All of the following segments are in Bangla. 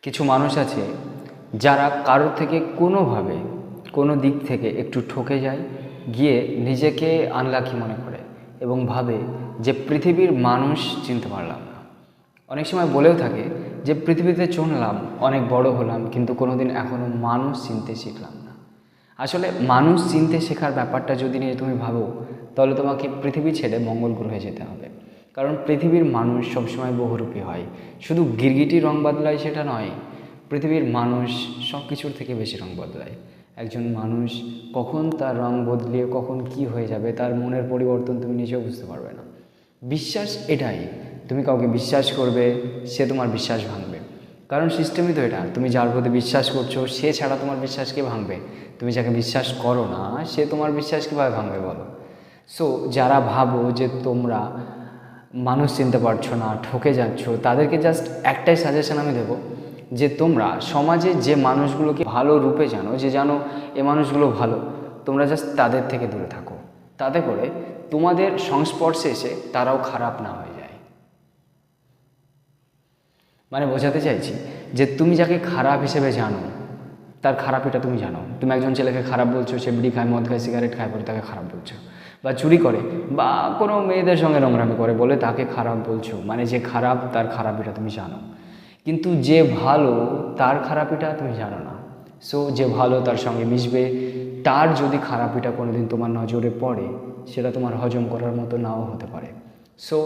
কিছু মানুষ আছে যারা কারোর থেকে কোনোভাবে কোনো দিক থেকে একটু ঠকে যায়, গিয়ে নিজেকে আনলাকি মনে করে এবং ভাবে যে পৃথিবীর মানুষ চিনতে পারলাম না। অনেক সময় বলেও থাকে যে পৃথিবীতে চললাম, অনেক বড় হলাম, কিন্তু কোনোদিন এখনও মানুষ চিনতে শিখলাম না। আসলে মানুষ চিনতে শেখার ব্যাপারটা যদি নিয়ে তুমি ভাবো, তাহলে তোমাকে পৃথিবী ছেড়ে মঙ্গল গ্রহে যেতে হবে। কারণ পৃথিবীর মানুষ সবসময় বহুরূপী হয়। শুধু গিরগিটি রং বদলায় সেটা নয়, পৃথিবীর মানুষ সব কিছুর থেকে বেশি রং বদলায়। একজন মানুষ কখন তার রং বদলিয়ে কখন কি হয়ে যাবে, তার মনের পরিবর্তন তুমি নিজেও বুঝতে পারবে না। বিশ্বাস এটাই, তুমি কাউকে বিশ্বাস করবে, সে তোমার বিশ্বাস ভাঙবে। কারণ সিস্টেমই তো এটা, তুমি যার প্রতি বিশ্বাস করছো সে ছাড়া তোমার বিশ্বাস কে ভাঙবে? তুমি যাকে বিশ্বাস করো না সে তোমার বিশ্বাস কীভাবে ভাঙবে বলো? সো যারা ভাবো যে তোমরা মানুষ চিনতে পারছো না, ঠকে যাচ্ছ, তাদেরকে জাস্ট একটাই সাজেশন আমি দেবো যে তোমরা সমাজে যে মানুষগুলোকে ভালো রূপে জানো, যে জানো এ মানুষগুলো ভালো, তোমরা জাস্ট তাদের থেকে দূরে থাকো। তাতে করে তোমাদের সংস্পর্শে এসে তারাও খারাপ না হয়ে যায়। মানে বোঝাতে চাইছি যে তুমি যাকে খারাপ হিসেবে জানো তার খারাপিটা তুমি জানো। তুমি একজন ছেলেকে খারাপ বলছো, সে বিড়ি খায়, মদ খায়, সিগারেট খায় বলে তাকে খারাপ বলছো, বা চুরি করে বা কোনো মেয়েদের সঙ্গে নোংরামি করে বলে তাকে খারাপ বলছো। মানে যে খারাপ তার খারাপিটা তুমি জানো, কিন্তু যে ভালো তার খারাপিটা তুমি জানো না। সো যে ভালো তার সঙ্গে মিশবে, তার যদি খারাপিটা কোনোদিন তোমার নজরে পড়ে, সেটা তোমার হজম করার মতো নাও হতে পারে। সো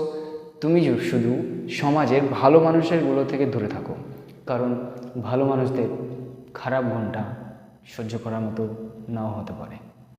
তুমি শুধু সমাজের ভালো মানুষেরগুলো থেকে দূরে থাকো, কারণ ভালো মানুষদের খারাপ গুণটা সহ্য করার মতো নাও হতে পারে।